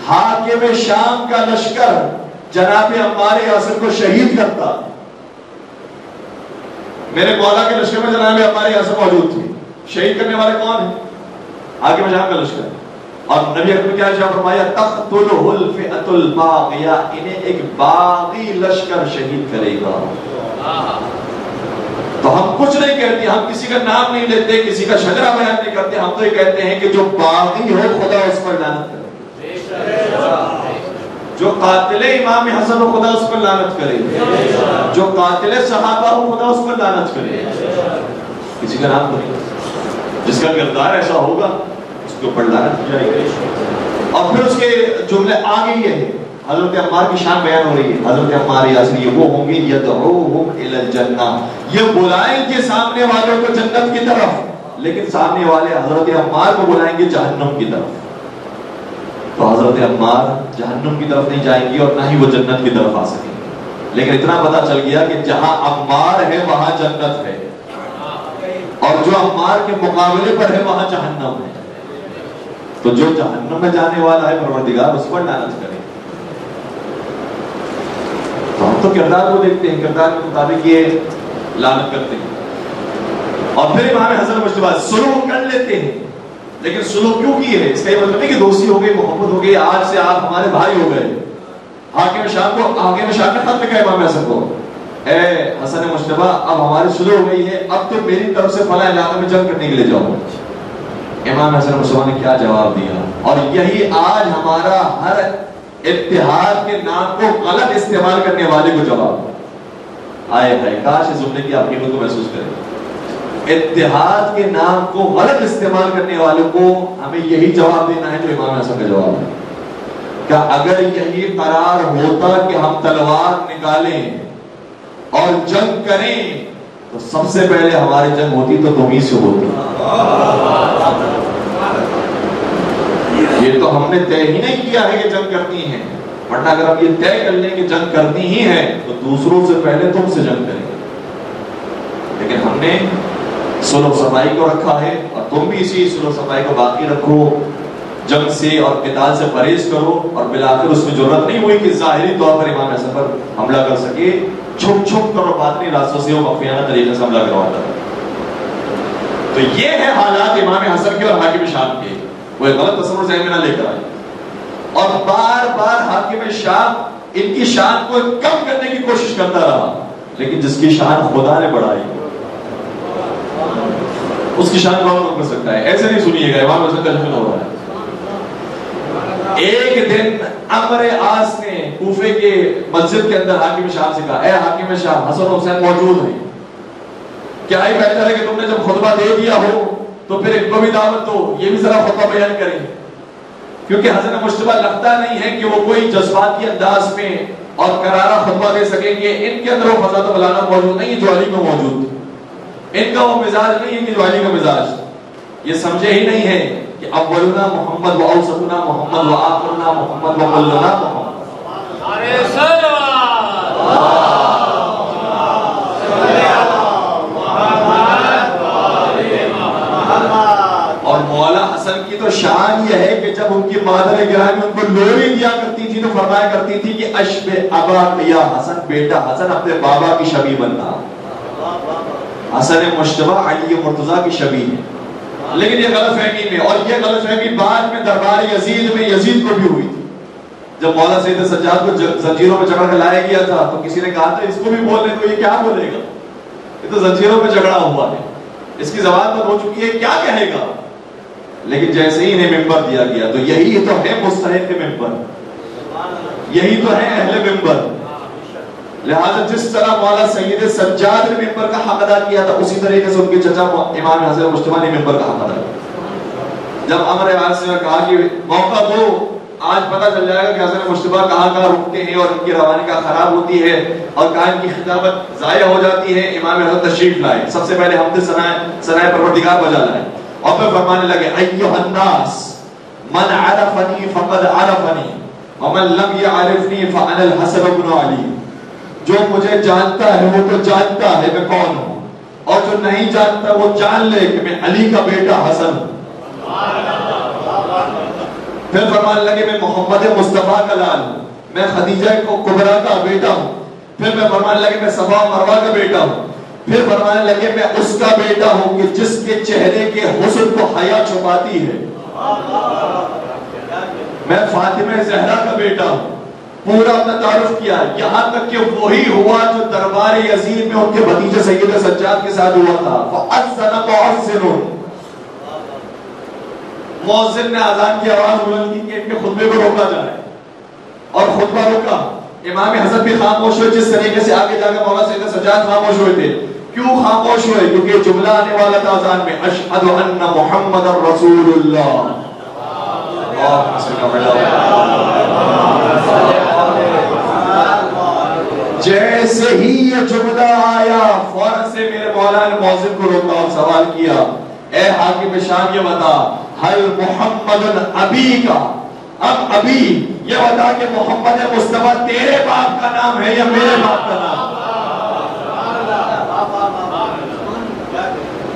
حاکم شام کا لشکر جناب عمار یاسر کو شہید کرتا. میرے مولا کے لشکر میں جناب عمار یاسر موجود تھے. شہید کرنے والے کون ہیں؟ حاکم شام کا لشکر. اور نبی اکرم کیا ارشاد فرمایا تقتلہ الفئۃ الباغیہ، انہیں ایک باغی لشکر شہید کرے گا. تو ہم کچھ نہیں کہتے، ہم کسی کا نام نہیں لیتے، کسی کا شجرہ بیان نہیں کرتے، ہم تو یہ کہتے ہیں کہ جو باغی ہو خدا اس پر لعنت کرے. جو قاتل امام حسن ہو خدا اس پر لعنت کرے، جو قاتل صحابہ ہو خدا اس پر لعنت کرے. کسی کا نام نہیں، جس کا کردار ایسا ہوگا اس کے اوپر لعنت کی جائے گی. اور پھر اس کے جملے آگے یہ ہے، حضرت عمار کی شان بیان ہو رہی ہے. حضرت عمار یاسر یہ وہ ہوں گے یدعوہم الی الجنہ، یہ بلائیں گے سامنے والوں کو جنت کی طرف، لیکن سامنے والے حضرت عمار کو بلائیں گے جہنم کی طرف. تو حضرت عمار جہنم کی طرف نہیں جائیں گی اور نہ ہی وہ جنت کی طرف آ سکیں گے. لیکن اتنا پتا چل گیا کہ جہاں عمار ہے وہاں جنت ہے، اور جو عمار کے مقابلے پر ہے وہاں جہنم ہے. تو جو جہنم میں جانے والا ہے پروردگار اس پر لعنت کرے. تو ہم تو کردار کو دیکھتے ہیں، کردار کے مطابق یہ لعنت کرتے ہیں. اور پھر امام حسن مجتبی سلوک کر لیتے ہیں، لیکن سلوک کیوں کی ہے؟ اس کا یہ مطلب نہیں کہ دوستی ہو گئی، محبت ہو گئی، آج سے آپ ہمارے بھائی ہو گئے۔ حاکم شام نے خط لکھا امام حسن کو، اے حسن مجتبی اب ہماری سلو ہو گئی ہے، اب تو میری طرف سے فلاں علاقے میں جنگ کرنے کے لیے جاؤ۔ امام حسن مجتبی نے کیا جواب دیا؟ اور یہی آج ہمارا ہر اتحاد کے نام کو غلط استعمال کرنے والے کو جواب آئے ہے، کاش اس جملے کی آپ قیمت کو محسوس کریں۔ اتحاد کے نام کو غلط استعمال کرنے والوں کو ہمیں یہی جواب دینا ہے جو امام حسن کا جواب ہے۔ کہ اگر یہی قرار ہوتا کہ ہم تلوار نکالیں اور جنگ کریں تو سب سے پہلے ہماری جنگ ہوتی تو تم ہی سے ہوتی۔ یہ تو ہم نے طے ہی نہیں کیا ہے کہ جنگ کرنی ہے، ورنہ اگر ہم یہ طے کر لیں کہ جنگ کرنی ہی ہے تو دوسروں سے پہلے تم سے جنگ کریں گے۔ لیکن ہم نے صلح و صفائی کو رکھا ہے، اور تم بھی اسی صلح و صفائی کو باقی رکھو، جنگ سے اور قتال سے پرہیز کرو۔ اور بالآخر اس میں ضرورت نہیں ہوئی کہ ظاہری طور پر امام حسن پر حملہ کر سکے، چھپ چھپ کر اور باطنی راستوں سے وہ مخفیانہ طریقے سے حملہ کرواتا ہے۔ تو یہ ہے حالات امام حسن کے اور حاکم شام کے، وہ ایک غلط تصور ذہن میں نہ لے کر آئے۔ اور بار بار حاکم شام ان کی شان کو کم کرنے کی کوشش کرتا رہا، لیکن جس کی شان خدا نے بڑھائی اس کی شان کون کم کر سکتا ہے؟ ایسے نہیں سنیے گا، امام حسن کا جھگڑا ہو رہا ہے۔ ایک دن عمرو عاص نے کوفے کے مسجد کے اندر حاکم شام سے کہا، اے حاکم شام، حسن و حسین موجود ہیں، کیا ہی بہتر ہے کہ تم نے جب خطبہ دے دیا ہو تو پھر ان کو بھی دعوت دو، یہ بھی ذرا خطبہ بیان کریں۔ کیونکہ حضرت مجتبی لگتا نہیں ہے کہ وہ کوئی جذباتی انداز میں اور کرارا خطبہ دے سکیں گے، ان کے اندر وہ فضا تو مولانا موجود نہیں ہے جو علی کو موجود، ان کا وہ مزاج نہیں ہے کہ جو علی کا مزاج، یہ سمجھے ہی نہیں ہے کہ اولنا محمد و اوسطنا محمد و آخرنا محمد و کلنا محمد۔ اور مولا حسن کی تو شان یہ ہے کہ جب ان کی مادر گرامی ان کو لوری دیا کرتی تھی تو فرمایا کرتی تھی کہ اشبہ ابا یا حسن، بیٹا حسن اپنے بابا کی شبیہ بننا۔ حسن مجتبی علی مرتضیٰ کی شبیہ ہے۔ لیکن یہ غلط فہمی میں، اور یہ غلط فہمی بعد میں دربار یزید میں یزید کو بھی ہوئی تھی۔ جب مولا سید سجاد کو زنجیروں میں جکڑ کے لایا گیا تھا تو کسی نے کہا تھا اس کو بھی بولنے کو، یہ کیا بولے گا، یہ تو زنجیروں میں جکڑا ہوا ہے، اس کی زبان بند ہو چکی ہے، کیا کہے گا۔ لیکن جیسے ہی انہیں ممبر دیا گیا تو یہی تو ہے مستحق ممبر، یہی تو ہے اہل ممبر۔ لہذا جس طرح مولا سید سجاد نے ممبر کا حق ادا کیا تھا، اسی طریقے سے ان کے چچا امام حسن مجتبی نے ممبر کا حق ادا کیا۔ جب عمرو عاص نے کہا کہ موقع دو، آج پتہ چل جائے گا کہ حسن مجتبی کہاں کہاں رکتے ہیں اور ان کی روانی کا خراب ہوتی ہے اور کہاں ان کی خطابت ضائع ہو جاتی ہے، امام حسن تشریف لائے، سب سے پہلے حمد ثنائے پروردگار بجا لائے، اور پھر فرمانے لگے ایھا الناس من عرفنی فقد عرفنی ومن لم يعرفنی فانا الحسن بن علی۔ جو مجھے جانتا ہے وہ تو جانتا ہے میں کون ہوں، اور جو نہیں جانتا وہ جان لے کہ میں علی کا بیٹا حسن ہوں۔ پھر فرمانے لگے میں محمد مصطفیٰ کا لال ہوں، میں خدیجہ کبریٰ کا بیٹا ہوں۔ پھر میں فرمانے لگے میں صفا مروہ کا بیٹا ہوں۔ پھر فرمانے لگے میں اس کا بیٹا ہوں کہ جس کے چہرے کے حسن کو حیا چھپاتی ہے، میں فاطمہ زہرا کا بیٹا ہوں۔ پورا اپنا تعارف کیا، یہاں تک کہ وہی ہوا جو دربار یزید میں ان کے بھتیجے سید سجاد کے ساتھ ہوا تھا۔ فَأَذَّنَ مُؤَذِّنٌ، مؤذن نے اذان کی آواز بلند کی کہ ان کے خطبے کو روکا جائے، اور خطبہ روکا۔ امام حسن بھی خاموش ہوئے، جس طریقے سے آگے جا کے مولا سید سجاد خاموش ہوئے تھے۔ کیوں خاموش ہوئے؟ کیونکہ جملہ آنے والا تھا اذان میں، اشہد ان محمد رسول اللہ۔ جیسے ہی یہ جملہ آیا فوراً سے میرے مولا نے مؤذن کو روکا اور سوال کیا، اے حاکم شام یہ بتا، حل محمد ابی کا، اب ابھی یہ بتا کہ محمد مصطفیٰ تیرے باپ کا نام ہے یا میرے باپ کا نام؟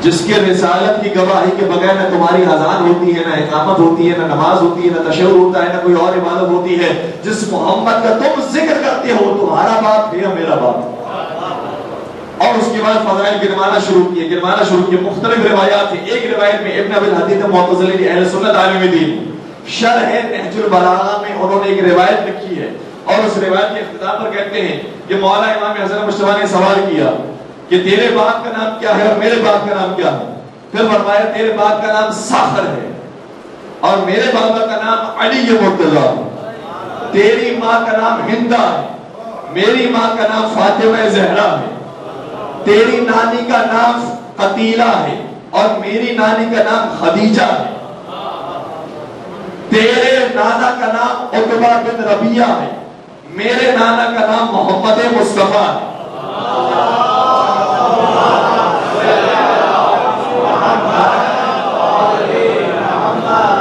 جس کے رسالت کی گواہی کے بغیر نہ تمہاری اذان ہوتی ہے، نہ اقامت ہوتی ہے، نہ نماز ہوتی ہے، نہ تشہد ہوتا ہے، نہ کوئی اور عبادت ہوتی ہے، جس محمد کا تم ذکر کرتے ہو تمہارا باپ ہے یا میرا باپ؟ اور اس کے بعد فضائل گنوانا شروع کیے. مختلف روایات ہیں. ایک روایت میں ابن ابی الحدید معتزلی اہل سنت عالم دین شرح نہج البلاغہ میں انہوں نے ایک روایت لکھی ہے اور اس روایت کے اختتام پر کہتے ہیں کہ مولا امام حسن مجتبی نے سوال کیا کہ تیرے باپ کا نام کیا ہے اور میرے باپ کا نام کیا ہے. پھر فرمایا تیرے باپ کا نام ساخر ہے اور میرے بابا کا نام علی مرتضی ہے. تیری ماں کا نام ہندا ہے, میری ماں کا نام فاطمہ زہرا ہے. تیری نانی کا نام قتیلہ ہے اور میری نانی کا نام خدیجہ ہے. تیرے نانا کا نام عتبہ بن ربیعہ ہے, میرے نانا کا نام محمد مصطفیٰ ہے.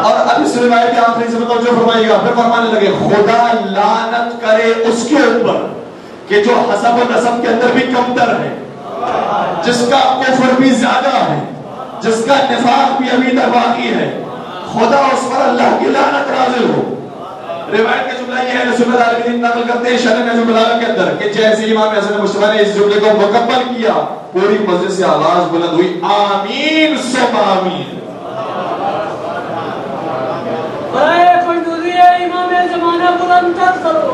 اور اب اس روایت کے آخری سے مطلب جو فرمائے گا, پھر فرمانے لگے خدا لعنت کرے اس کے اوپر کہ جو حسب و نسب کے اندر بھی کمتر ہے, جس کا کفر بھی زیادہ ہے, جس کا نفاق بھی ابھی تک باقی ہے. خدا اس پر اللہ کی لعنت نازل ہو. روایت کا جملہ یہ ہے, سنت عالم دین نقل کرتے ہیں شرح نہج البلاغہ کے اندر کہ جیسے امام حسن مجتبی نے اس جملے کو مکمل کیا, پوری مسجد سے آواز بلند ہوئی, آمین ثم آمین. برائے کنڈوزی امام زمانہ بلند تر کرو.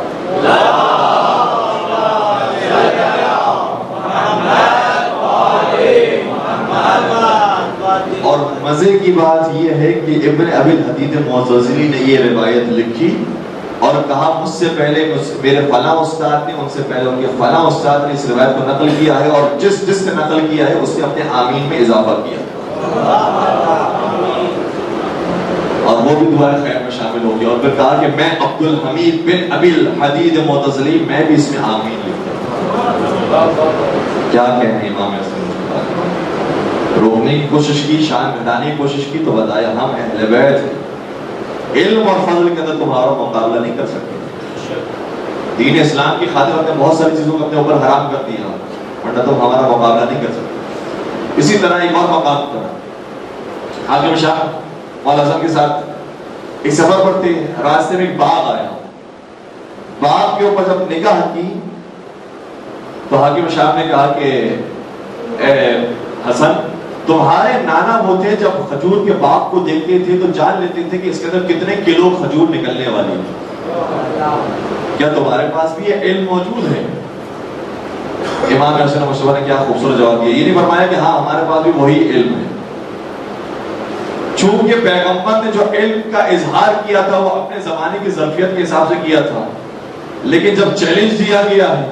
اور مزے کی بات یہ ہے کہ ابن ابی الحدید معتزلی نے یہ روایت لکھی اور کہا مجھ سے پہلے میرے فلاں استاد نے, ان سے پہلے ان کے فلاں استاد نے اس روایت کو نقل کیا ہے اور جس نے نقل کیا ہے اس نے اپنے آمین میں اضافہ کیا اور وہ بھی دعائے خیر میں شامل ہو گیا. اور پھر کہا کہ میں عبد الحمید بن ابی الحدید معتزلی, میں بھی اس میں آمین لکھتا ہوں. کیا کہیں امام حسن روکنے کی کوشش کی, شان گھٹانے کی کوشش کی, تو بتایا ہم اہل بیت علم اور فضل کے اندر تمہارا مقابلہ نہیں کر سکتے. دین اسلام کی خاطر ہم نے بہت ساری چیزوں کو اپنے اوپر حرام کر دیا, ورنہ تم ہمارا مقابلہ نہیں کر سکتے. اسی طرح ایک اور مقام پر حاکم شاہ مولا حسن کے ساتھ ایک سفر پر تھے, راستے میں ایک باغ آیا, باغ کے اوپر جب نگاہ کی تو حاکم شاہ نے کہا کہ اے حسن, تمہارے نانا وہ تھے جب کھجور کے باغ کو دیکھتے تھے تو جان لیتے تھے کہ اس کے اندر کتنے کلو کھجور نکلنے والی ہے. کیا تمہارے پاس بھی یہ علم موجود ہے؟ امام حسن مجتبی نے کیا خوبصورت جواب دیا. یہ نہیں فرمایا کہ ہاں ہمارے پاس بھی وہی علم ہے. چونکہ پیغمبر نے جو علم کا اظہار کیا تھا وہ اپنے زمانے کی ظرفیت کے حساب سے کیا تھا, لیکن جب چیلنج دیا گیا ہے,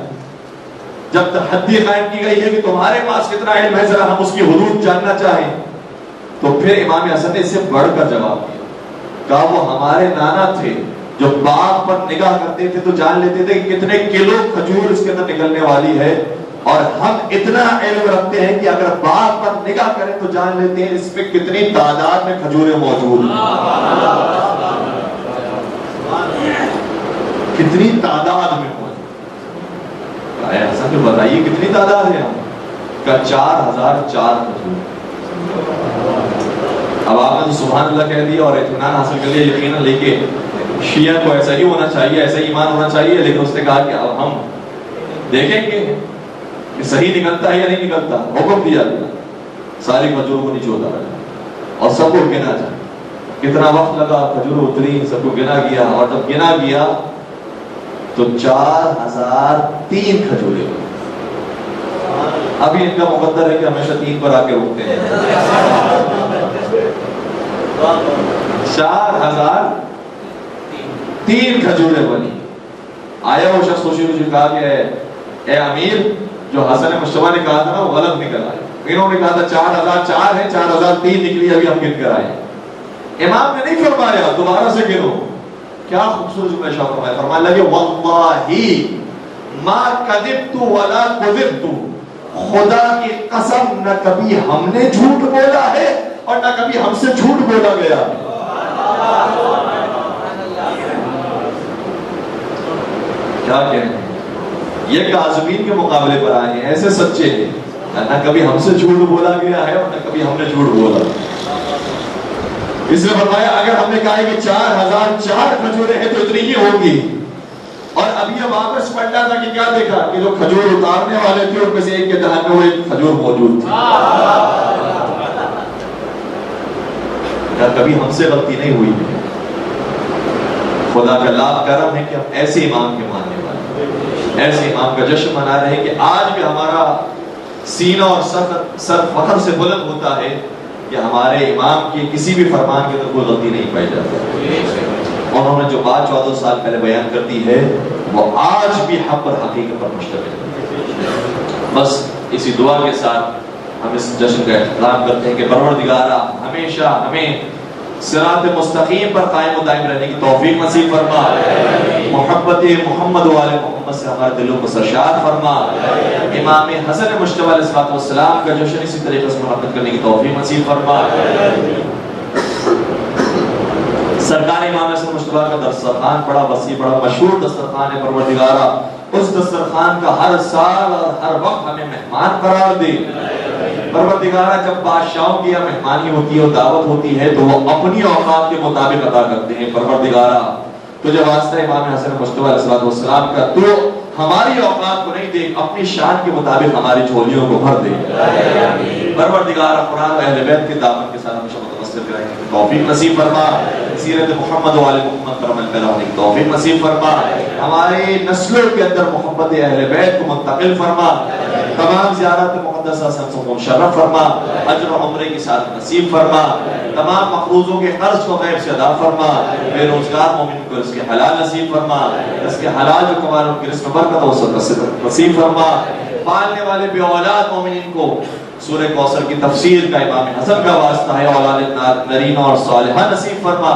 جب تحدی قائم کی گئی ہے کہ تمہارے پاس کتنا علم ہے, ذرا ہم اس کی حدود جاننا چاہیں, تو پھر امام حسن نے اس سے بڑھ کر جواب دیا. کہا وہ ہمارے نانا تھے جو باغ پر نگاہ کرتے تھے تو جان لیتے تھے کہ کتنے کلو کھجور اس کے اندر نکلنے والی ہے, اور ہم اتنا علم رکھتے ہیں کہ اگر باغ پر نگاہ کریں تو جان لیتے ہیں اس میں کتنی تعداد میں کھجوریں موجود ہیں, کتنی تعداد میں. ایسا تو بتائیے کتنی تعداد ہے؟ کا 4004 کھجور. اب آپ نے تو سبحان اللہ کہہ دیا اور اطمینان حاصل کر لیا یقیناً, لے کے شیعہ کو ایسا ہی ہونا چاہیے, ایسا ہی ایمان ہونا چاہیے, لیکن اس نے کہا کہ اب ہم دیکھیں گے کہ صحیح نکلتا ہے یا نہیں نکلتا. حکم دیا گیا ساری کھجوروں کو نیچے اتارا اور سب کو گنا جائے. کتنا وقت لگا, کھجور اتری, سب کو گنا گیا, اور جب گنا گیا تو 4003 کھجوریں. ابھی ان کا مقدر ہے کہ ہمیشہ 3 پر آ کے رکتے ہیں. 4003 کھجوریں بنی. آیا وہ شخص خوشی خوشی کہا کہ اے امیر, جو حسن مجتبی نے کہا تھا نا وہ غلط نکل آئے. انہوں نے کہا تھا 4004 ہے, 4003 نکلی, ابھی ہم گن کر آئے. امام نے نہیں فرمایا دوبارہ سے گنو. کیا خوبصورت جملہ شاہ فرمایا, فرمانے لگے واللہ ما کذبت ولا کذبت, خدا کی قسم نہ کبھی ہم نے جھوٹ بولا ہے اور نہ کبھی ہم سے جھوٹ بولا گیا. کیا کہیں, یہ کاذبین کے مقابلے پر آئے ہیں, ایسے سچے ہیں, نہ کبھی ہم سے جھوٹ بولا گیا ہے اور نہ کبھی ہم نے جھوٹ بولا. اس نے فرمایا اگر ہم نے کہا کہ 4004 کھجوریں ہیں تو اتنی ہی ہوگی, اور ابھی اب واپس پلٹا تھا کہ کیا دیکھا کہ جو کھجور اتارنے والے تھے ان میں سے ایک کے دہن میں وہ ایک کھجور موجود تھی. کبھی ہم سے غلطی نہیں ہوئی ہے. خدا کا لاکھ کرم ہے کہ ہم ایسے امام کے ماننے والے، ایسے امام کا جشن منا رہے ہیں کہ آج بھی ہمارا سینہ اور سر فخر سے بلند ہوتا ہے کہ ہمارے امام کی کسی بھی فرمان کے اندر کوئی غلطی نہیں پائی جاتی. انہوں نے جو بات 14 سال پہلے بیان کر دی ہے وہ آج بھی حق اور حقیقت پر مشتمل ہے. بس اسی دعا کے ساتھ ہم اس جشن کا احترام کرتے ہیں کہ پروردگارہ ہمیشہ ہمیں صراط مستقیم پر قائم و دائم رہنے کی توفیق نصیب فرما. محبت محمد و آل محمد سے ہمارے دلوں کو سرشار فرما. امام حسن مجتبی علیہ السلام کا جشن اسی طریقے سے محبت کرنے کی توفیق نصیب فرما. سرکار امام حسن مجتبی کا دسترخوان بڑا وسیع، بڑا مشہور دسترخوان ہے. پروردگارہ اس دسترخوان کا ہر سال اور ہر وقت ہمیں مہمان قرار دے. پروردگارہ جب بادشاہوں کی مہمانی ہوتی ہے اور دعوت ہوتی ہے تو وہ اپنی اوقات کے مطابق عطا کرتے ہیں. پروردگارہ تجھے واسطہ امام حسن مجتبی علیہ السلام کا تو ہماری اوقات کو نہیں دیکھ، اپنی شان کے مطابق ہماری جھولیوں کو بھر دے. پروردگارہ قرآن و اہل بیت کے دامن کے ساتھ ہمیشہ متمسک رہنے کی توفیق نصیب فرما. سیرت محمد و آل محمد پر عمل کرنے کی توفیق نصیب فرما. ہماری نسلوں کے اندر محبت اہل بیت کو منتقل فرما. تمام زیارت مقدسہ سے ہم سب کو مشرف فرما. اجر و عمرے کی ساتھ نصیب فرما. تمام مقروضوں کے قرض کو غیب سے ادا فرما. بے روزگار مومن کو رزق حلال نصیب فرما. رزق حلال جو کما رہے ان کی رزق میں برکت و وسعت نصیب فرما. پالنے والے بے اولاد مومنین کو سورہ کوثر کی تفسیر کا امام حسن کا واسطہ ہے، اولاد نرینہ اور صالحہ نصیب فرما.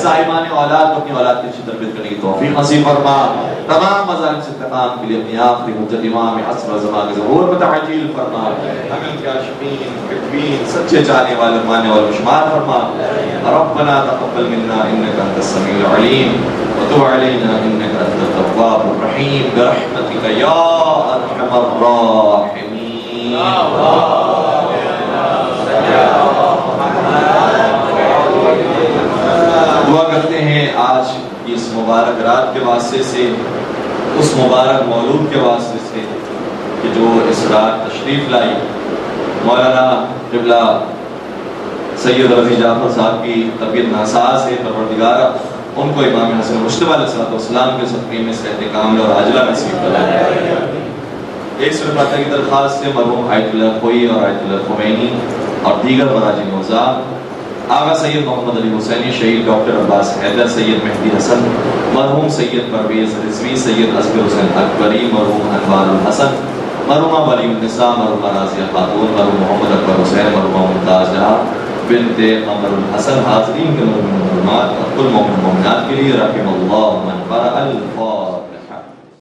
صاحبان اولاد کو اپنی اولاد کی اچھی تربیت کرنے کی توفیق نصیب فرما. تمام مظالم سے انتقام کے لیے اپنی آخری حجت امام عصر زمان کے ظہور میں تعجیل فرما. ہمیں ان کے عاشقین محبین سچے چاہنے والے ماننے والے شمار فرما. ربنا تقبل منا انك انت السميع العليم وتب علينا انك انت التواب الرحيم برحمتك يا ارحم الراحمين. دعا کرتے ہیں آج کی اس مبارک رات کے واسطے سے، اس مبارک مولود کے واسطے سے کہ جو اس رات تشریف لائی. مولانا قبلہ سید رضی جعفر صاحب کی طبیعت ناساز ہے. پروردگارہ ان کو امام حسن مجتبی علیہ السلام کے صدقے میں صحت کامل اور عاجلہ نصیب فرمائے. ایک صرف کی درخواست سے مرحوم آیت اللہ خوئی اور آیت اللہ خمینی اور دیگر براجین وزاء، آغا سید محمد علی حسینی، شہید ڈاکٹر عباس حیدر، سید مہدی حسن، مرحوم سید پرویز رضوی، سید اصغر حسین اکبری، مرحوم انوار الحسن، مرحومہ ولی النساء، مرحومہ راضیہ خاتون، مرحوم محمد اکبر حسین، مرحومہ ممتاز جہاں بنت قمر الحسن، حاضرین کے مرحوم مرحومات اور کل مومن مومنات کے لیے رحم اللہ من قرأ الفاتحہ.